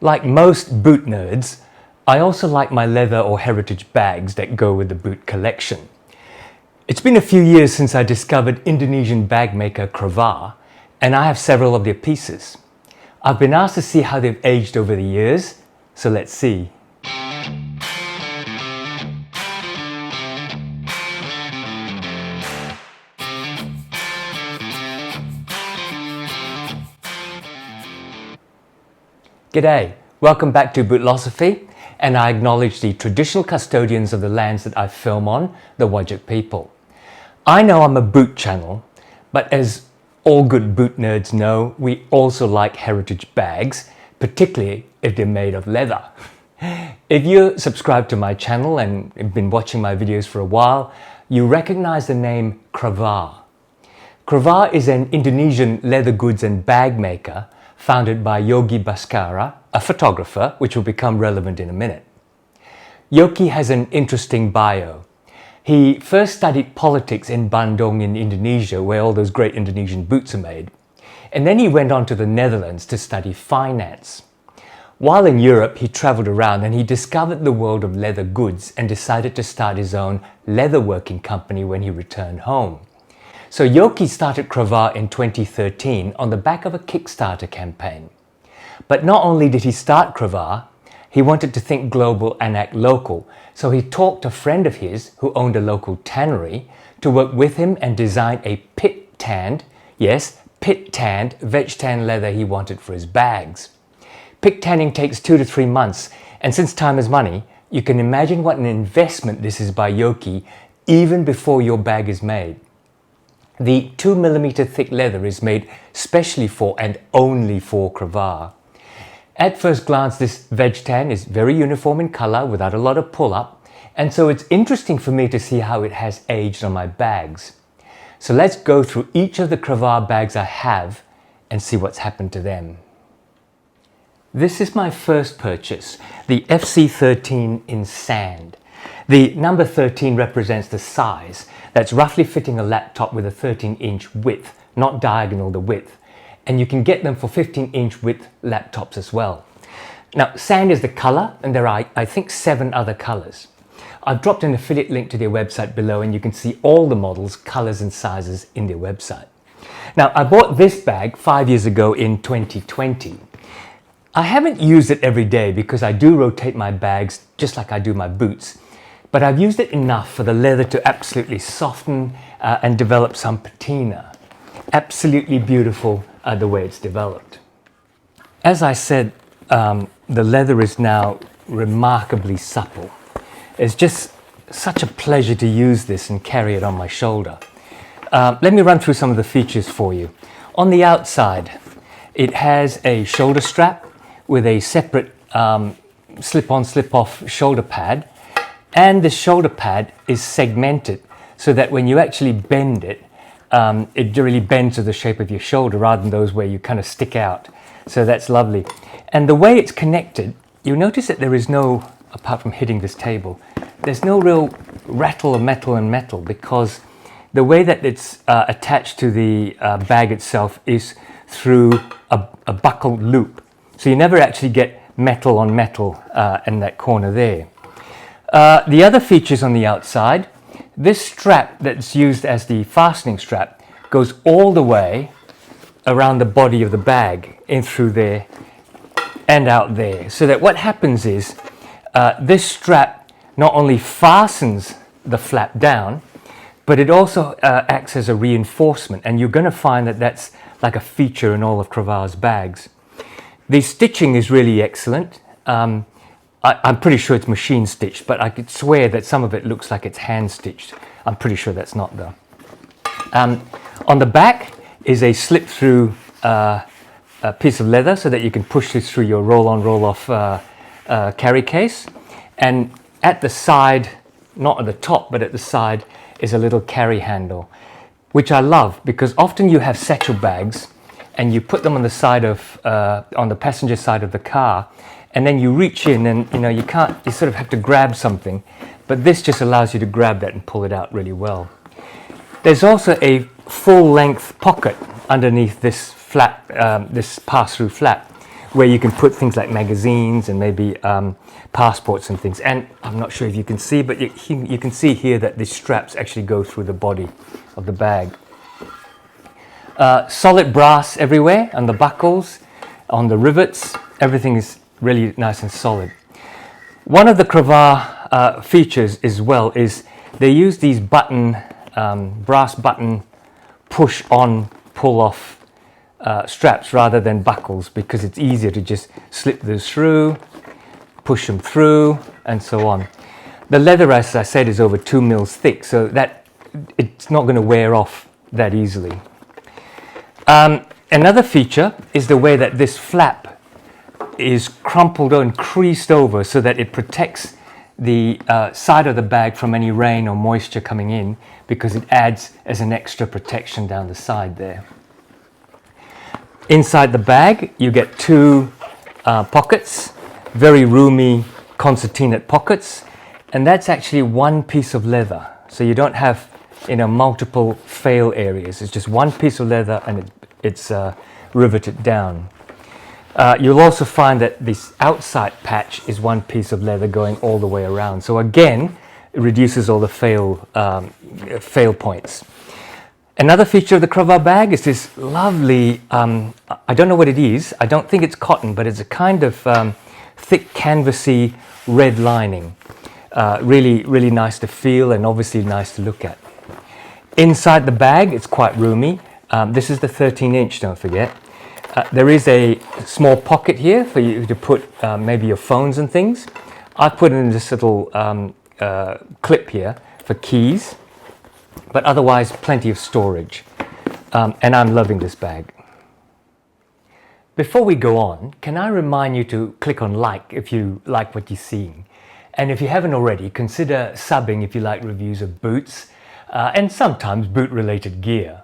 Like most boot nerds, I also like my leather or heritage bags that go with the boot collection. It's been a few years since I discovered Indonesian bag maker Cravar, and I have several of their pieces. I've been asked to see how they've aged over the years, so let's see. G'day, welcome back to Bootlosophy, and I acknowledge the traditional custodians of the lands that I film on, the Whadjuk people. I know I'm a boot channel, but as all good boot nerds know, we also like heritage bags, particularly if they're made of leather. If you're subscribed to my channel and have been watching my videos for a while, you recognize the name Cravar. Cravar is an Indonesian leather goods and bag maker founded by Yogi Baskara, a photographer, which will become relevant in a minute. Yogi has an interesting bio. He first studied politics in Bandung in Indonesia, where all those great Indonesian boots are made. And then he went on to the Netherlands to study finance. While in Europe, he traveled around and he discovered the world of leather goods and decided to start his own leatherworking company when he returned home. So Yogi started Cravar in 2013 on the back of a Kickstarter campaign. But not only did he start Cravar, he wanted to think global and act local. So he talked a friend of his who owned a local tannery to work with him and design a pit-tanned, yes, pit-tanned veg tan leather he wanted for his bags. Pit tanning takes 2 to 3 months, and since time is money, you can imagine what an investment this is by Yogi even before your bag is made. The 2mm thick leather is made specially for and only for Cravar. At first glance, this veg tan is very uniform in color without a lot of pull-up, and so it's interesting for me to see how it has aged on my bags. So let's go through each of the Cravar bags I have and see what's happened to them. This is my first purchase, the FC13 in sand. The number 13 represents the size. That's roughly fitting a laptop with a 13-inch width, not diagonal the width. And you can get them for 15-inch width laptops as well. Now, sand is the color, and there are, I think, 7 other colors. I've dropped an affiliate link to their website below, and you can see all the models, colors, and sizes in their website. Now, I bought this bag 5 years ago in 2020. I haven't used it every day because I do rotate my bags just like I do my boots. But I've used it enough for the leather to absolutely soften and develop some patina. Absolutely beautiful the way it's developed. As I said, the leather is now remarkably supple. It's just such a pleasure to use this and carry it on my shoulder. Let me run through some of the features for you. On the outside, it has a shoulder strap with a separate slip-on, slip-off shoulder pad. And the shoulder pad is segmented so that when you actually bend it, it really bends to the shape of your shoulder rather than those where you kind of stick out. So that's lovely. And the way it's connected, you'll notice that there is no, apart from hitting this table, there's no real rattle of metal and metal because the way that it's attached to the bag itself is through a buckled loop. So you never actually get metal on metal in that corner there. The other features on the outside, this strap that's used as the fastening strap goes all the way around the body of the bag in through there and out there. So that what happens is this strap not only fastens the flap down, but it also acts as a reinforcement, and you're going to find that that's like a feature in all of Cravar's bags. The stitching is really excellent. I'm pretty sure it's machine stitched, but I could swear that some of it looks like it's hand stitched. I'm pretty sure that's not though. On the back is a slip-through piece of leather so that you can push this through your roll-on, roll-off carry case. And at the side, not at the top, but at the side is a little carry handle, which I love because often you have satchel bags and you put them on the side of, on the passenger side of the car, and then you reach in and you can't, you sort of have to grab something, but this just allows you to grab that and pull it out really well. There's also a full length pocket underneath this flap, this pass-through flap, where you can put things like magazines and maybe passports and things. And I'm not sure if you can see, but you can see here that the straps actually go through the body of the bag. Solid brass everywhere, on the buckles, on the rivets. Everything is really nice and solid. One of the Cravar features as well is they use these brass button push on, pull off straps rather than buckles, because it's easier to just slip those through, push them through, and so on. The leather, as I said, is over 2 mils thick, so that it's not going to wear off that easily. Another feature is the way that this flap is crumpled and creased over so that it protects the side of the bag from any rain or moisture coming in, because it adds as an extra protection down the side there. Inside the bag you get 2 pockets, very roomy concertinate pockets, and that's actually one piece of leather, so you don't have multiple fail areas. It's just one piece of leather and it's riveted down. You'll also find that this outside patch is one piece of leather going all the way around. So again, it reduces all the fail points. Another feature of the Cravar bag is this lovely, I don't know what it is, I don't think it's cotton, but it's a kind of thick canvasy red lining. Really nice to feel and obviously nice to look at. Inside the bag, it's quite roomy. This is the 13-inch, don't forget. There is a small pocket here for you to put maybe your phones and things. I've put in this little clip here for keys, but otherwise plenty of storage. And I'm loving this bag. Before we go on, can I remind you to click on like if you like what you're seeing. And if you haven't already, consider subbing if you like reviews of boots and sometimes boot-related gear.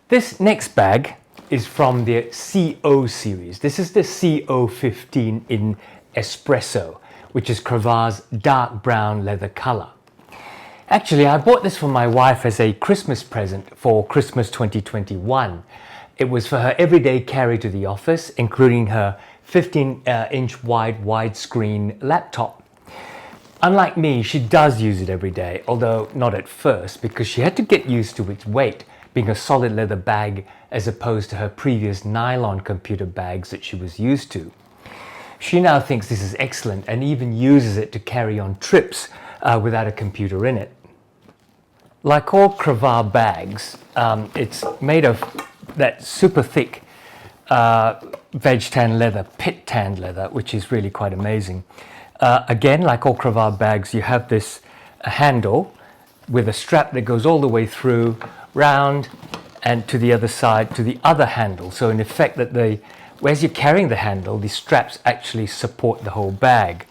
This next bag is from the CO series. This is the CO15 in Espresso, which is Cravar's dark brown leather color. Actually, I bought this for my wife as a Christmas present for Christmas 2021. It was for her everyday carry to the office, including her 15-inch wide widescreen laptop. Unlike me, she does use it every day, although not at first, because she had to get used to its weight, being a solid leather bag as opposed to her previous nylon computer bags that she was used to. She now thinks this is excellent and even uses it to carry on trips without a computer in it. Like all Cravar bags, it's made of that super thick veg tan leather, pit tanned leather, which is really quite amazing. Again, like all Cravar bags, you have this handle with a strap that goes all the way through, round, and to the other side, to the other handle. So in effect, as you're carrying the handle, the straps actually support the whole bag.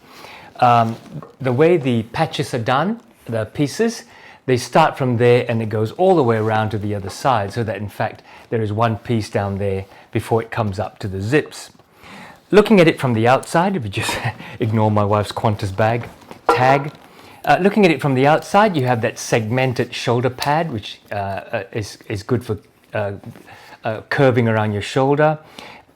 The way the patches are done, the pieces, they start from there and it goes all the way around to the other side, so that in fact there is one piece down there before it comes up to the zips. Looking at it from the outside, if you just ignore my wife's Qantas bag tag, looking at it from the outside, you have that segmented shoulder pad, which is good for curving around your shoulder.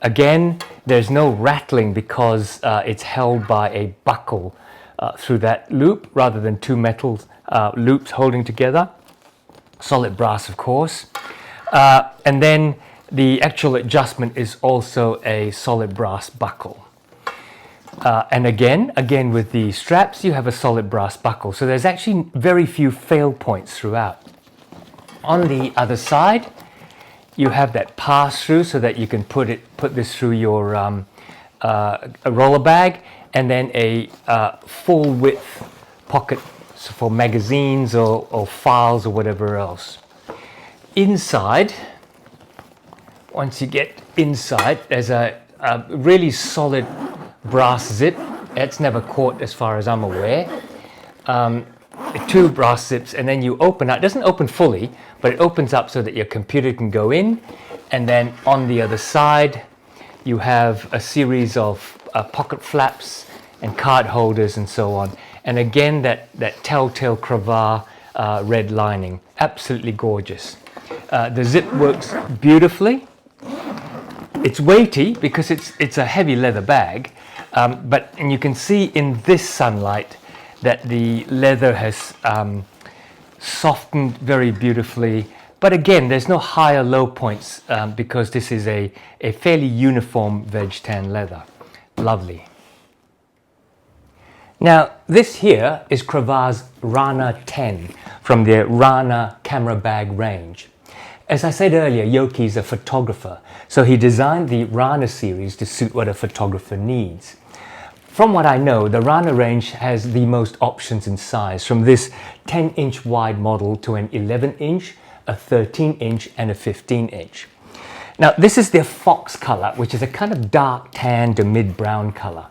Again, there's no rattling because it's held by a buckle through that loop rather than 2 metal loops holding together. Solid brass, of course. And then the actual adjustment is also a solid brass buckle. And again with the straps, you have a solid brass buckle. So there's actually very few fail points throughout. On the other side, you have that pass-through so that you can put this through your a roller bag, and then a full-width pocket for magazines or files or whatever else. Inside, once you get inside, there's a really solid brass zip. It's never caught as far as I'm aware. 2 brass zips, and then you open up. It doesn't open fully, but it opens up so that your computer can go in, and then on the other side you have a series of pocket flaps and card holders and so on. And again, that telltale Cravar red lining, absolutely gorgeous. The zip works beautifully. It's weighty because it's a heavy leather bag, and you can see in this sunlight that the leather has softened very beautifully. But again, there's no high or low points because this is a fairly uniform veg tan leather. Lovely. Now, this here is Cravar's RANA 10 from their RANA camera bag range. As I said earlier, Yoki's a photographer, so he designed the RANA series to suit what a photographer needs. From what I know, the RANA range has the most options in size, from this 10-inch wide model to an 11-inch, a 13-inch and a 15-inch. Now, this is their fox color, which is a kind of dark tan to mid-brown color.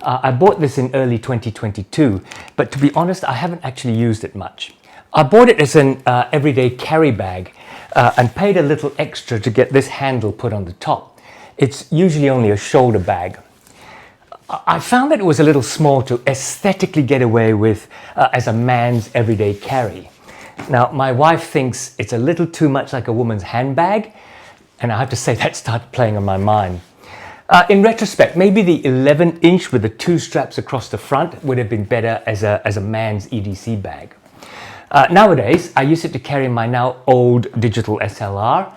I bought this in early 2022, but to be honest, I haven't actually used it much. I bought it as an everyday carry bag and paid a little extra to get this handle put on the top. It's usually only a shoulder bag. I found that it was a little small to aesthetically get away with as a man's everyday carry. Now, my wife thinks it's a little too much like a woman's handbag, and I have to say that started playing on my mind. In retrospect, maybe the 11-inch with the 2 straps across the front would have been better as a man's EDC bag. Nowadays, I use it to carry my now old digital SLR,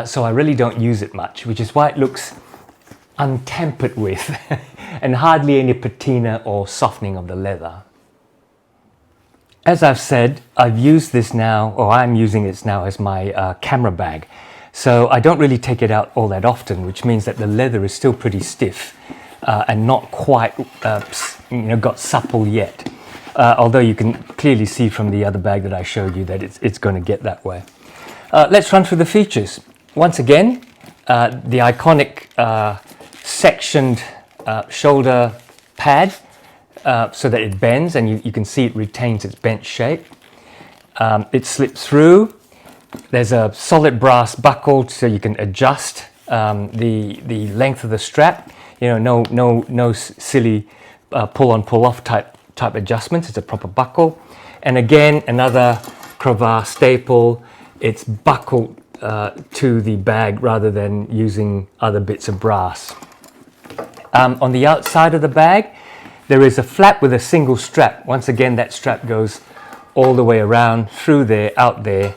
so I really don't use it much, which is why it looks untampered with and hardly any patina or softening of the leather. As I've said, I've used this now, or I'm using it now as my camera bag. So I don't really take it out all that often, which means that the leather is still pretty stiff and not quite got supple yet. Although you can clearly see from the other bag that I showed you that it's going to get that way. Let's run through the features. Once again, the iconic sectioned shoulder pad so that it bends, and you can see it retains its bent shape. It slips through. There's a solid brass buckle so you can adjust the length of the strap. No silly pull on pull off type adjustments. It's a proper buckle. And again, another Cravar staple. It's buckled to the bag rather than using other bits of brass. On the outside of the bag, there is a flap with a single strap. Once again, that strap goes all the way around, through there, out there,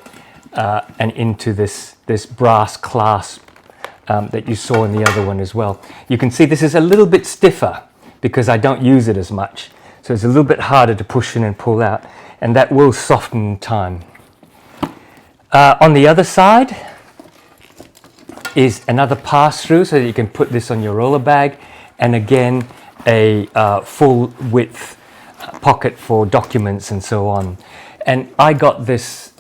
and into this brass clasp that you saw in the other one as well. You can see this is a little bit stiffer because I don't use it as much. So it's a little bit harder to push in and pull out, and that will soften in time. On the other side is another pass-through so that you can put this on your roller bag, and again a full width pocket for documents and so on. And I got this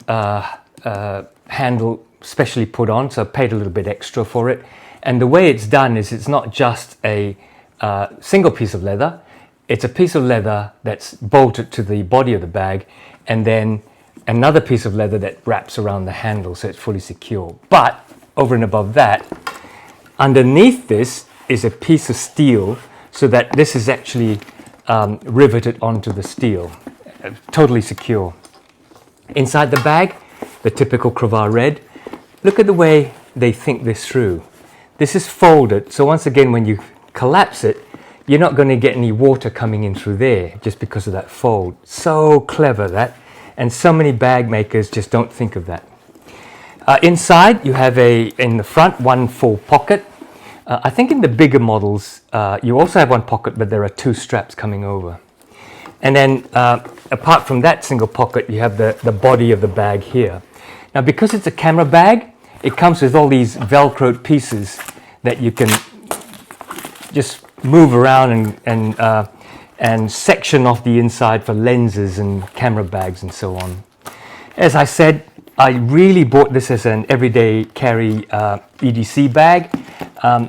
handle specially put on, so I paid a little bit extra for it. And the way it's done is it's not just a single piece of leather. It's a piece of leather that's bolted to the body of the bag, and then another piece of leather that wraps around the handle so it's fully secure. But over and above that, underneath this is a piece of steel so that this is actually riveted onto the steel, totally secure. Inside the bag, the typical Cravar red. Look at the way they think this through. This is folded, so once again, when you collapse it, you're not going to get any water coming in through there just because of that fold. So clever, that. And so many bag makers just don't think of that. Inside, you have in the front, one full pocket. I think in the bigger models, you also have one pocket, but there are 2 straps coming over. And then, apart from that single pocket, you have the body of the bag here. Now, because it's a camera bag, it comes with all these Velcroed pieces that you can just move around and section off the inside for lenses and camera bags and so on. As I said, I really bought this as an everyday carry EDC bag,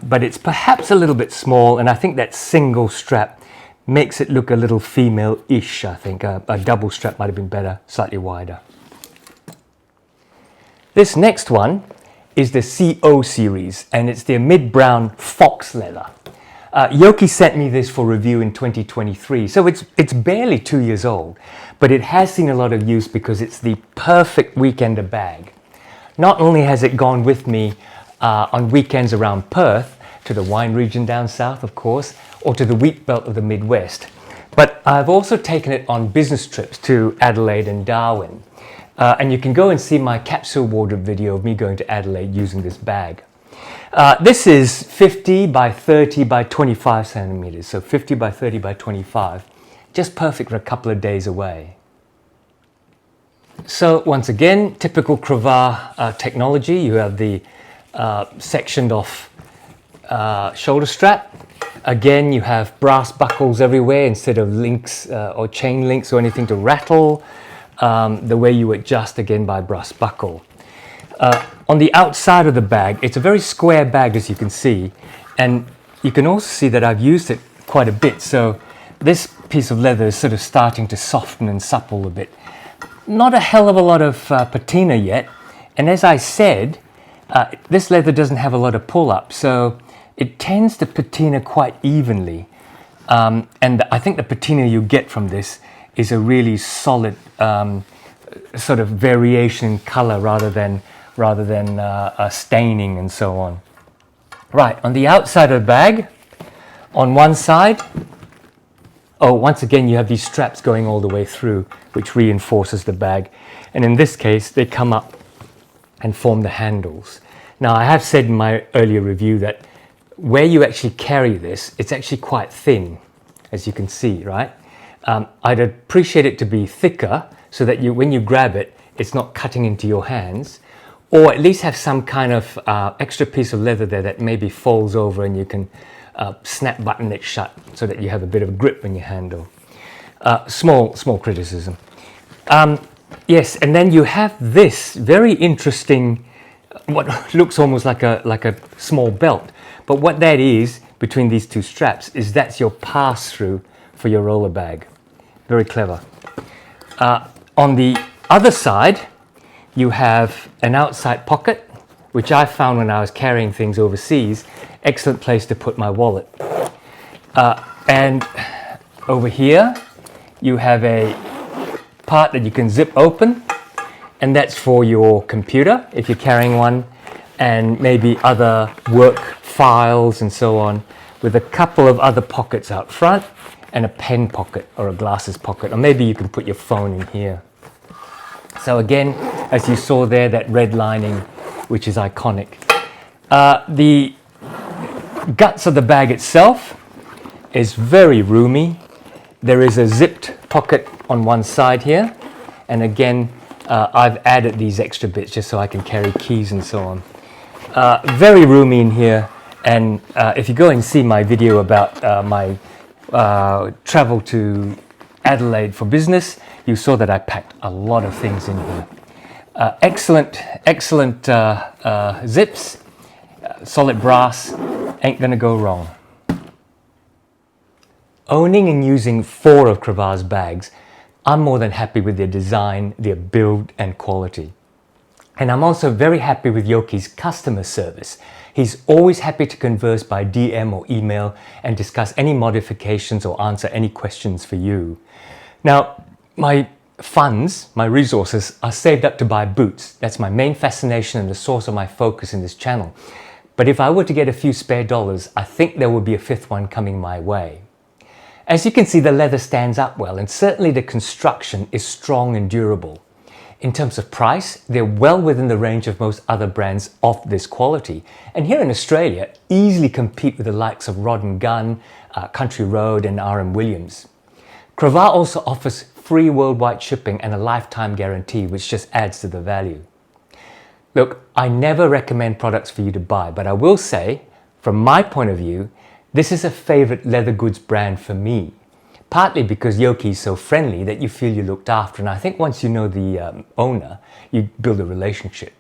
but it's perhaps a little bit small, and I think that single strap makes it look a little female-ish, I think. A double strap might have been better, slightly wider. This next one is the CO series, and it's their mid-brown fox leather. Yoki sent me this for review in 2023, so it's barely 2 years old, but it has seen a lot of use because it's the perfect weekender bag. Not only has it gone with me on weekends around Perth, to the wine region down south, of course, or to the wheat belt of the Midwest. But I've also taken it on business trips to Adelaide and Darwin. And you can go and see my capsule wardrobe video of me going to Adelaide using this bag. This is 50 by 30 by 25 centimeters, so 50 by 30 by 25. Just perfect for a couple of days away. So once again, typical Cravar technology. You have the sectioned off shoulder strap. Again, you have brass buckles everywhere instead of links or chain links or anything to rattle. The way you adjust again by brass buckle. On the outside of the bag, it's a very square bag, as you can see, and you can also see that I've used it quite a bit. So this piece of leather is sort of starting to soften and supple a bit. Not a hell of a lot of patina yet, and as I said, this leather doesn't have a lot of pull-up, so it tends to patina quite evenly. And I think the patina you get from this is a really solid sort of variation in color rather than staining and so on. Right, on the outside of the bag, on one side, once again you have these straps going all the way through, which reinforces the bag. And in this case, they come up and form the handles. Now, I have said in my earlier review that where you actually carry this, it's actually quite thin, as you can see, right? I'd appreciate it to be thicker so that when you grab it, it's not cutting into your hands, or at least have some kind of extra piece of leather there that maybe folds over and you can snap button it shut so that you have a bit of grip when you handle. Small criticism. Yes, and then you have this very interesting, what looks almost like a small belt, but what that is between these two straps is that's your pass-through for your roller bag. Very clever. On the other side, you have an outside pocket, which I found when I was carrying things overseas, excellent place to put my wallet. And over here, you have a part that you can zip open, and that's for your computer, if you're carrying one, and maybe other work files and so on, with a couple of other pockets out front, and a pen pocket or a glasses pocket, or maybe you can put your phone in here. So again, as you saw there, that red lining, which is iconic. The guts of the bag itself is very roomy. There is a zipped pocket on one side here, and again, I've added these extra bits just so I can carry keys and so on. Very roomy in here, and if you go and see my video about my travel to Adelaide for business, you saw that I packed a lot of things in here. Excellent zips, solid brass, ain't gonna go wrong. Owning and using 4 of Cravar's bags, I'm more than happy with their design, their build and quality. And I'm also very happy with Yoki's customer service. He's always happy to converse by DM or email and discuss any modifications or answer any questions for you. Now, my funds, my resources are saved up to buy boots. That's my main fascination and the source of my focus in this channel. But if I were to get a few spare dollars, I think there would be a 5th one coming my way. As you can see, the leather stands up well, and certainly the construction is strong and durable. In terms of price, they're well within the range of most other brands of this quality. And here in Australia, easily compete with the likes of Rod & Gun, Country Road and R.M. Williams. Cravar also offers free worldwide shipping and a lifetime guarantee, which just adds to the value. Look, I never recommend products for you to buy, but I will say, from my point of view, this is a favorite leather goods brand for me. Partly because Yoki is so friendly that you feel you're looked after, and I think once you know the owner, you build a relationship.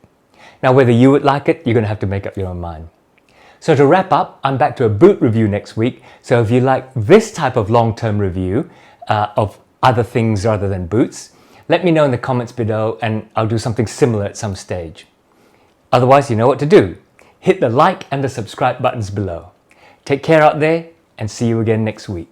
Now, whether you would like it, you're going to have to make up your own mind. So to wrap up, I'm back to a boot review next week, so if you like this type of long-term review of other things rather than boots, let me know in the comments below and I'll do something similar at some stage. Otherwise, you know what to do. Hit the like and the subscribe buttons below. Take care out there and see you again next week.